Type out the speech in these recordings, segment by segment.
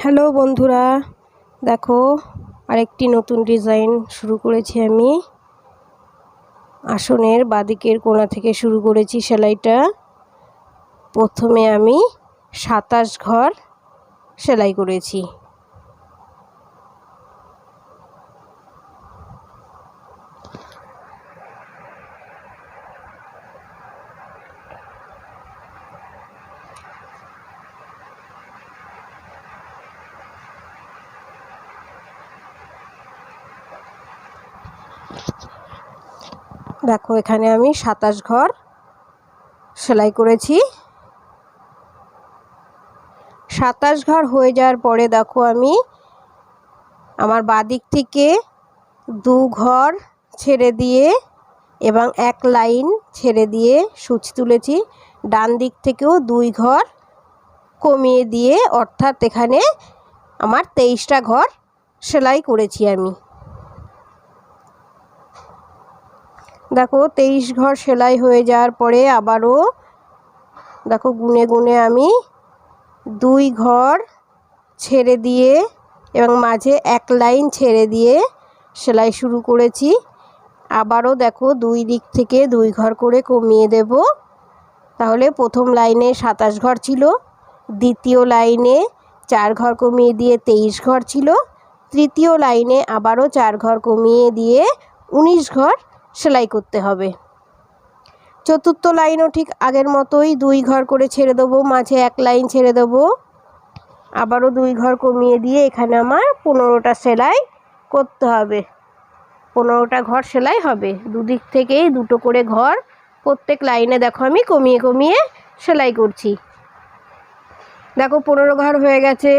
Hello বন্ধুরা, দেখো আরেকটি নতুন ডিজাইন শুরু করেছি আমি। আসনের বাদিকের কোণা থেকে শুরু করেছি সেলাইটা। প্রথমে আমি 27 ঘর সেলাই করেছি। দেখো এখানে আমি 27 ঘর সেলাই করেছি। 27 ঘর হয়ে যাওয়ার পরে দেখো আমি আমার বাদিক থেকে 2 ঘর ছেড়ে দিয়ে এবং এক লাইন ছেড়ে দিয়ে সূচ তুলেছি। ডান দিক থেকেও 2 ঘর কমিয়ে দিয়ে, অর্থাৎ এখানে আমার 23টা ঘর সেলাই করেছি আমি। দেখো 23 ঘর সেলাই হয়ে যাওয়ার পরে আবারও দেখো গুনে গুনে আমি 2 ঘর ছেড়ে দিয়ে এবং মাঝে এক লাইন ছেড়ে দিয়ে সেলাই শুরু করেছি। আবারও দেখো 2 দিক থেকে 2 ঘর করে কমিয়ে দেব। তাহলে প্রথম লাইনে 27 ঘর ছিল, দ্বিতীয় লাইনে 4 ঘর কমিয়ে দিয়ে 23 ঘর ছিল, তৃতীয় লাইনে আবারও 4 ঘর কমিয়ে দিয়ে 19 ঘর সেলাই করতে হবে। চতুর্থ লাইনও ঠিক আগের মতোই 2 ঘর করে ছেড়ে দেবো, মাঝে এক লাইন ছেড়ে দেবো, আবারও 2 ঘর কমিয়ে দিয়ে এখানে আমার 15টা সেলাই করতে হবে। 15টা ঘর সেলাই হবে। দুদিক থেকেই 2টো করে ঘর প্রত্যেক লাইনে দেখো আমি কমিয়ে কমিয়ে সেলাই করছি। দেখো 15 ঘর হয়ে গেছে।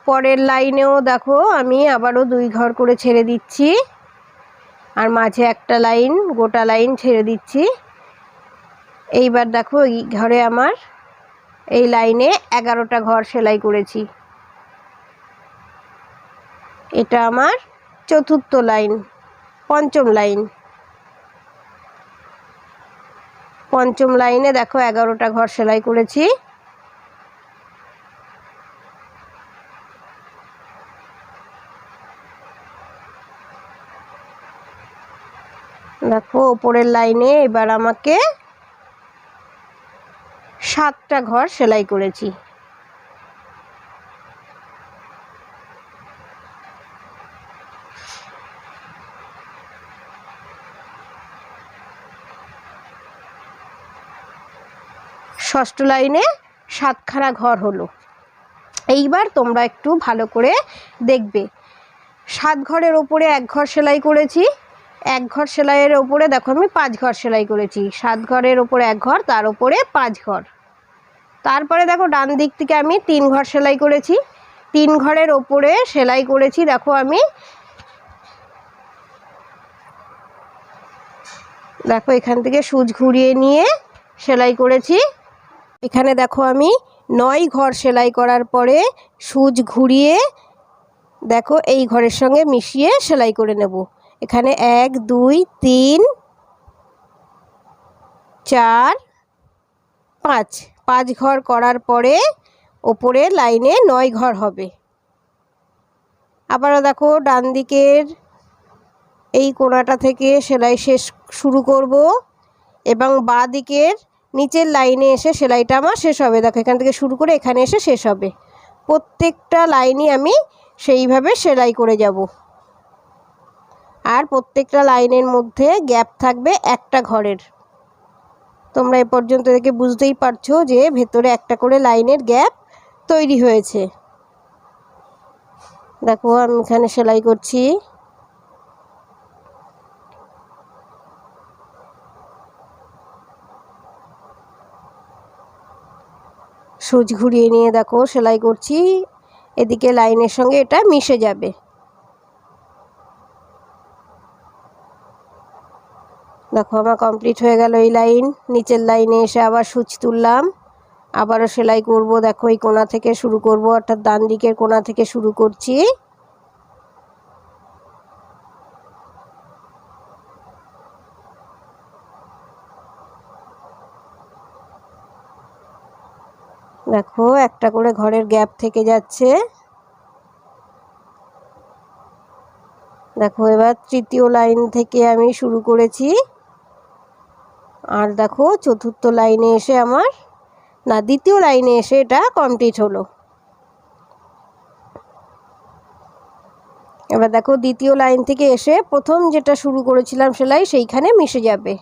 পরের লাইনেও দেখো আমি আবারও 2 ঘর করে ছেড়ে দিচ্ছি আর মাঝে একটা লাইন, গোটা লাইন ছেড়ে দিচ্ছি। এইবার দেখো এই ঘরে আমার এই লাইনে 11টা ঘর সেলাই করেছি। এটা আমার চতুর্থ লাইন, পঞ্চম লাইন। পঞ্চম লাইনে দেখো 11টা ঘর সেলাই করেছি। দেখো উপরের লাইনে এবার আমাকে 7টা ঘর সেলাই করেছি। ষষ্ঠ লাইনে 7খানা ঘর হলো। এইবার তোমরা একটু ভালো করে দেখবে। 7 ঘরের ওপরে 1 ঘর সেলাই করেছি। 1 ঘর সেলাইয়ের ওপরে দেখো আমি 5 ঘর সেলাই করেছি। 7 ঘরের ওপরে 1 ঘর, তার ওপরে 5 ঘর। তারপরে দেখো ডান দিক থেকে আমি 3 ঘর সেলাই করেছি। 3 ঘরের ওপরে সেলাই করেছি দেখো আমি, দেখো এখান থেকে সূচ ঘুরিয়ে নিয়ে সেলাই করেছি। এখানে দেখো আমি 9 ঘর সেলাই করার পরে সূচ ঘুরিয়ে দেখো এই ঘরের সঙ্গে মিশিয়ে সেলাই করে নেব। এখানে 1 2 3 4 5 5 ঘর করার পরে ওপরে লাইনে 9 ঘর হবে। আবারও দেখো ডান দিকের এই কোণাটা থেকে সেলাই শুরু করব এবং বাঁ দিকের নিচের লাইনে এসে সেলাইটা আমার শেষ হবে। দেখো এখান থেকে শুরু করে এখানে এসে শেষ হবে। প্রত্যেকটা লাইনই আমি সেইভাবে সেলাই করে যাব। আর প্রত্যেকটা লাইনের মধ্যে গ্যাপ থাকবে একটা ঘরের। তোমরা এ পর্যন্ত দেখে বুঝতেই পারছো যে ভেতরে একটা করে লাইনের গ্যাপ তৈরি হয়েছে। দেখো আমি এখানে সেলাই করছি। সূচ ঘুরিয়ে নিয়ে দেখো সেলাই করছি, এদিকে লাইনের সঙ্গে এটা মিশে যাবে। দেখো আমার কমপ্লিট হয়ে গেল এই লাইন। নিচের লাইনে এসে আবার সূচ তুললাম, আবারও সেলাই করব। দেখো এই কোণা থেকে শুরু করব, অর্থাৎ ডান দিকের কোণা থেকে শুরু করছি। দেখো একটা করে ঘরের গ্যাপ থেকে যাচ্ছে। দেখো এবার তৃতীয় লাইন থেকে আমি শুরু করেছি, আর দেখো চতুর্থ লাইনে এসে আমার দ্বিতীয় লাইনে এসে এটা কমপ্লিট হলো। এবার দেখো দ্বিতীয় লাইন থেকে এসে প্রথম যেটা শুরু করেছিলাম সেলাই সেইখানে মিশে যাবে।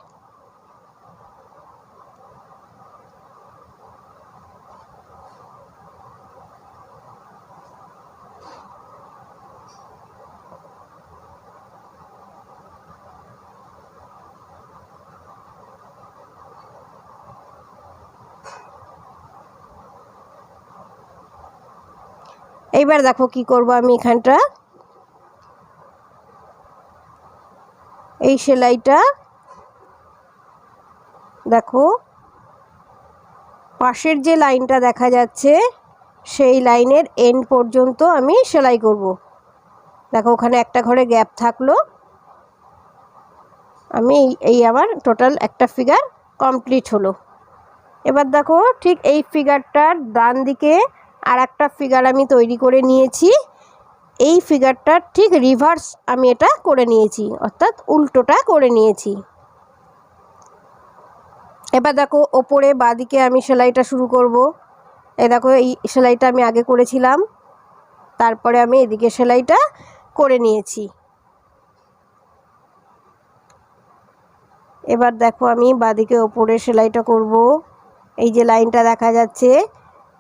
এইবার দেখো কি করব আমি এখানটা এই সেলাইটা দেখো পাশের যে লাইনটা দেখা যাচ্ছে সেই লাইনের এন্ড পর্যন্ত আমি সেলাই করব। দেখো ওখানে একটা ঘরে গ্যাপ থাকলো, আমি এই আমার টোটাল একটা ফিগার কমপ্লিট হলো। এবার দেখো ঠিক এই ফিগারটার ডান দিকে আর একটা ফিগার আমি তৈরি করে নিয়েছি। এই ফিগারটার ঠিক রিভার্স আমি এটা করে নিয়েছি, অর্থাৎ উল্টোটা করে নিয়েছি। এবার দেখো ওপরে বাঁদিকে আমি সেলাইটা শুরু করব। এই দেখো এই সেলাইটা আমি আগে করেছিলাম, তারপরে আমি এদিকে সেলাইটা করে নিয়েছি। এবার দেখো আমি বাঁদিকে ওপরে সেলাইটা করব। এই যে লাইনটা দেখা যাচ্ছে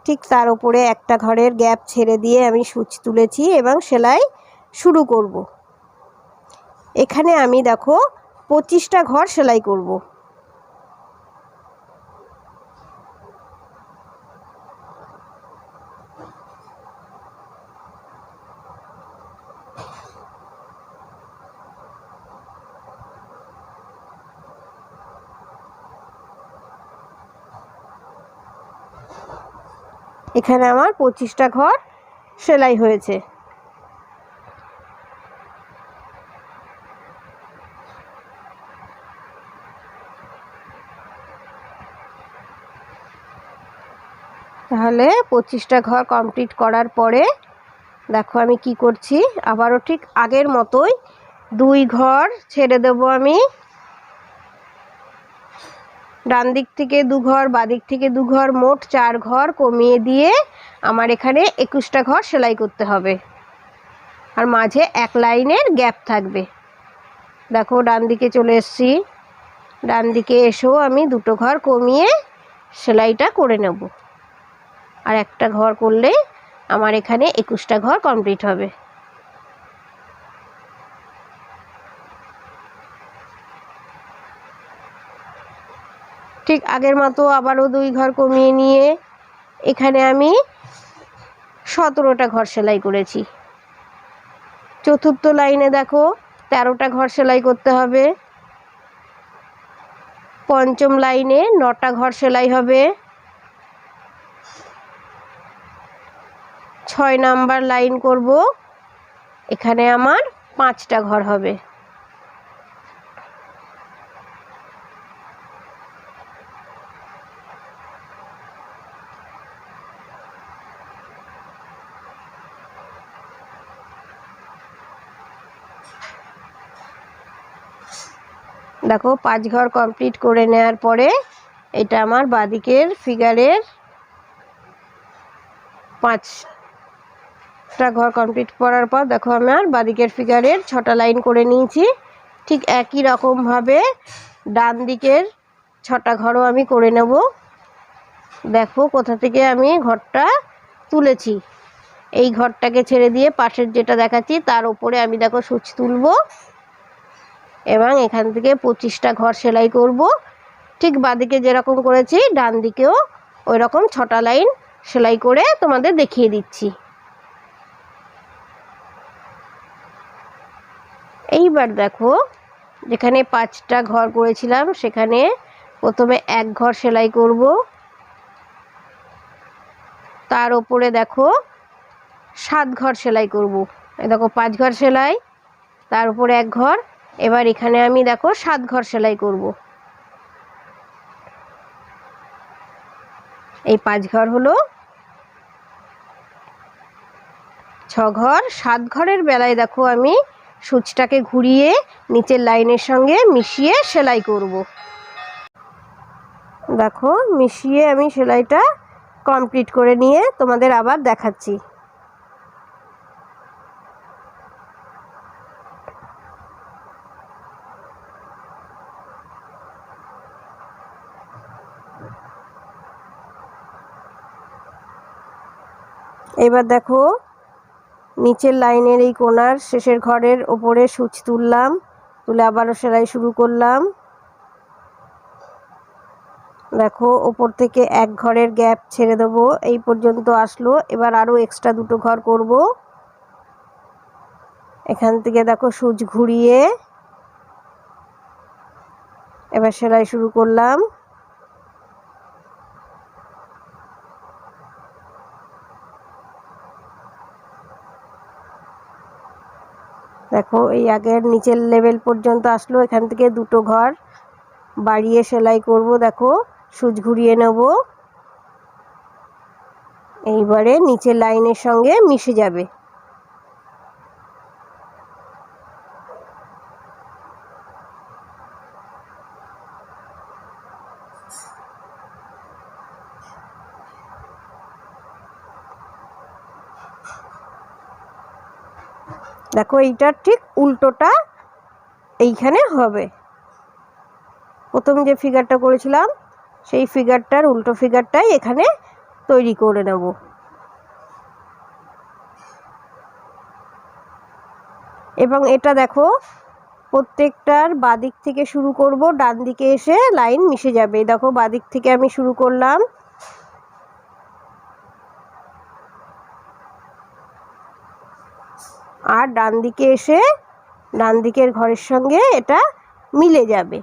ঠিক তার উপরে একটা ঘরের গ্যাপ ছেড়ে দিয়ে আমি সূচ তুলেছি এবং সেলাই শুরু করব। এখানে আমি দেখো 25টা ঘর সেলাই করব। এখানে আমার 25টা ঘর সেলাই হয়েছে। তাহলে 25টা ঘর কমপ্লিট করার পরে দেখো আমি কি করছি, আবারও ঠিক আগের মতোই 2 ঘর ছেড়ে দেব আমি। ডান দিক থেকে 2 ঘর, বাদিক থেকে 2 ঘর, মোট 4 ঘর কমিয়ে দিয়ে আমার এখানে 21টা ঘর সেলাই করতে হবে, আর মাঝে এক লাইনের গ্যাপ থাকবে। দেখো ডান দিকে চলে এসেছি, ডান দিকে এসেও আমি 2টো ঘর কমিয়ে সেলাইটা করে নেব, আর একটা ঘর করলে আমার এখানে 21টা ঘর কমপ্লিট হবে। ঠিক আগের মতো আবারও 2 ঘর কমিয়ে নিয়ে এখানে আমি 17টা ঘর সেলাই করেছি। চতুর্থ লাইনে দেখো 13টা ঘর সেলাই করতে হবে। পঞ্চম লাইনে 9টা ঘর সেলাই হবে। 6 নাম্বার লাইন করব, এখানে আমার 5টা ঘর হবে। দেখো 5 ঘর কমপ্লিট করে নেওয়ার পরে এটা আমার বাঁদিকের ফিগারের 5টা ঘর কমপ্লিট করার পর দেখো আমার বাঁদিকের ফিগারের 6টা লাইন করে নিয়েছি। ঠিক একই রকমভাবে ডান দিকের 6টা ঘরও আমি করে নেব। দেখো কোথা থেকে আমি ঘরটা তুলেছি, এই ঘরটাকে ছেড়ে দিয়ে পাশের যেটা দেখাচ্ছি তার উপরে আমি দেখো সূচ তুলব এবং এখান থেকে 25টা ঘর সেলাই করব। ঠিক বাঁদিকে যেরকম করেছি ডান দিকেও ওই রকম 6টা লাইন সেলাই করে তোমাদের দেখিয়ে দিচ্ছি। এইবার দেখো যেখানে 5টা ঘর করেছিলাম সেখানে প্রথমে 1 ঘর সেলাই করব, তার উপরে দেখো 7 ঘর সেলাই করব। এই দেখো 5 ঘর সেলাই, তার উপরে 1 ঘর। এবার এখানে আমি দেখো 7 ঘর সেলাই করব। এই 5 ঘর হলো 6 ঘর। 7 ঘরের বেলায় দেখো আমি সূচটাকে ঘুরিয়ে নিচের লাইনের সঙ্গে মিশিয়ে সেলাই করব। দেখো মিশিয়ে আমি সেলাইটা কমপ্লিট করে নিয়ে তোমাদের আবার দেখাচ্ছি। এবার দেখো নিচের লাইনের এই কোণার শেষের ঘরের ওপরে সূচ তুললাম, তুলে আবারও সেলাই শুরু করলাম। দেখো ওপর থেকে এক ঘরের গ্যাপ ছেড়ে দেবো, এই পর্যন্ত আসলো। এবার আরও এক্সট্রা দুটো ঘর করব। এখান থেকে দেখো সূচ ঘুরিয়ে এবার সেলাই শুরু করলাম। দেখো এই আগের নিচের লেভেল পর্যন্ত আসলো, এখান থেকে দুটো ঘর বাড়িয়ে সেলাই করব। দেখো সূচ ঘুরিয়ে নেব, এইবারে নিচের লাইনের সঙ্গে মিশে যাবে। দেখো এইটার ঠিক উল্টোটা এইখানে হবে। প্রথম যে ফিগারটা করেছিলাম সেই ফিগারটার উল্টো ফিগারটাই এখানে তৈরি করে নেব। এবং এটা দেখো প্রত্যেকটার বাদিক থেকে শুরু করব, ডান দিকে এসে লাইন মিশে যাবে। দেখো বাদিক থেকে আমি শুরু করলাম, আর ডান দিকে এসে ডান দিকের ঘরের সঙ্গে এটা মিলে যাবে।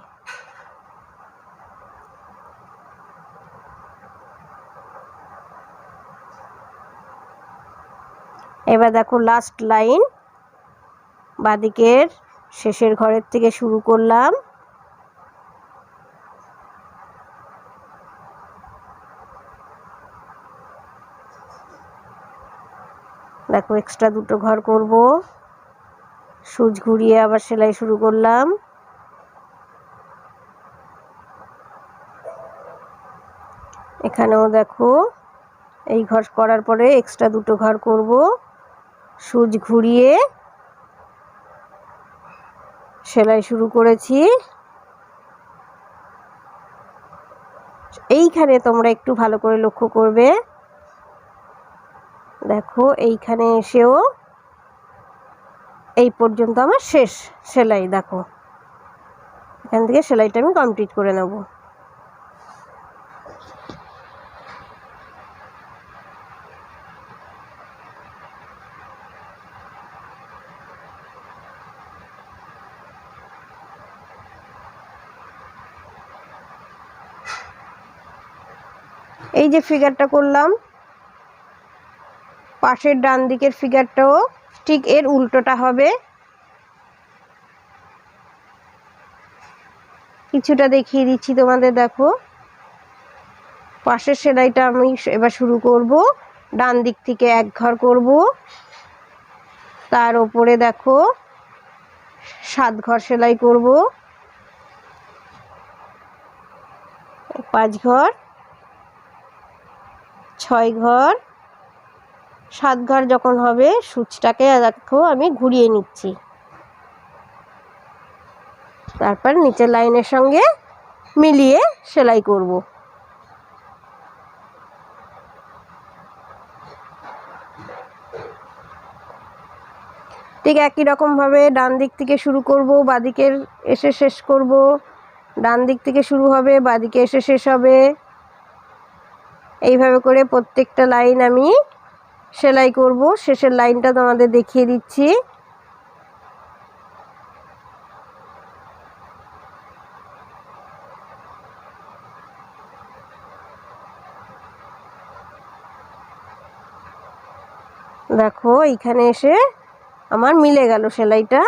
এবার দেখো লাস্ট লাইন বাদিকের শেষের ঘরের থেকে শুরু করলাম, দেখো এক্সট্রা দুটো ঘর করব, সূচ ঘুরিয়ে আবার সেলাই শুরু করলাম। এখানেও দেখো এই ঘর করার পরে এক্সট্রা দুটো ঘর করব, সূচ ঘুরিয়ে সেলাই শুরু করেছি। এইখানে তোমরা একটু ভালো করে লক্ষ্য করবে, দেখো এইখানে এসেও এই পর্যন্ত আমার শেষ সেলাই। দেখো এখান থেকে সেলাইটা আমি কমপ্লিট করে নেব। এই যে ফিগারটা করলাম, পাশের ডান দিকের ফিগারটাও ঠিক এর উল্টোটা হবে। কিছুটা দেখিয়ে দিচ্ছি তোমাদের। দেখো পাশের সেলাইটা আমি এবার শুরু করব, ডান দিক থেকে এক ঘর করব, তার উপরে দেখো 7 ঘর সেলাই করব, 5 ঘর, 6 ঘর, 7 ঘর যখন হবে সূচটাকে দেখো আমি ঘুরিয়ে নিচ্ছি, তারপর নিচের লাইনের সঙ্গে মিলিয়ে সেলাই করব। ঠিক একই রকমভাবে ডান দিক থেকে শুরু করব, বাদিকের এসে শেষ করব, ডান দিক থেকে শুরু হবে, বাদিকে এসে শেষ হবে। এইভাবে করে প্রত্যেকটা লাইন আমি সেলাই করব। শেষের লাইনটা তোমাদের দেখিয়ে দিচ্ছি। দেখো এইখানে এসে আমার মিলে গেল সেলাইটা।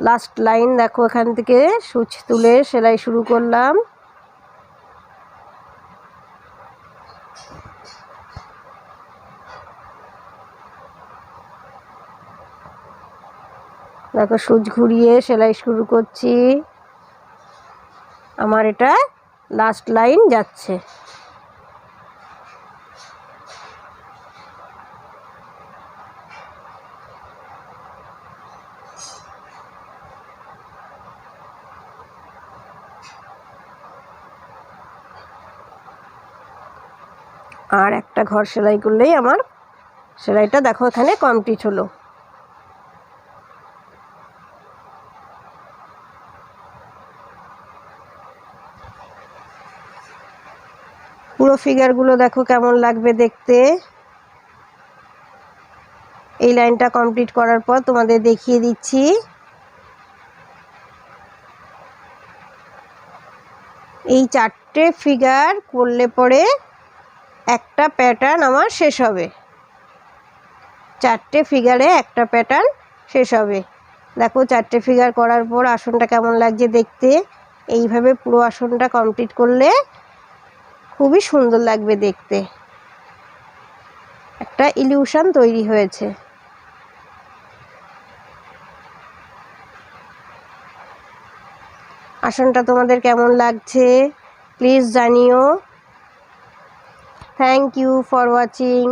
লাস্ট লাইন দেখো, এখান থেকে সূচ তুলে সেলাই শুরু করলাম। দেখো সুচ ঘুরিয়ে সেলাই শুরু করছি। আমার এটা লাস্ট লাইন যাচ্ছে। আর একটা ঘর সেলাই করলেই আমার সেলাইটা দেখো এখানে কমপ্লিট হলো। পুরো ফিগারগুলো দেখো কেমন লাগবে দেখতে। এই লাইনটা কমপ্লিট করার পর তোমাদের দেখিয়ে দিচ্ছি। এই 4টে ফিগার করলে পরে একটা প্যাটার্ন আমার শেষ হবে। 4টে ফিগারে একটা প্যাটার্ন শেষ হবে। দেখো 4টে ফিগার করার পর আসনটা কেমন লাগছে দেখতে। এইভাবে পুরো আসনটা কমপ্লিট করলে খুবই সুন্দর লাগবে দেখতে। একটা ইলিউশন তৈরি হয়েছে। আসনটা তোমাদের কেমন লাগছে প্লিজ জানিও। Thank you for watching.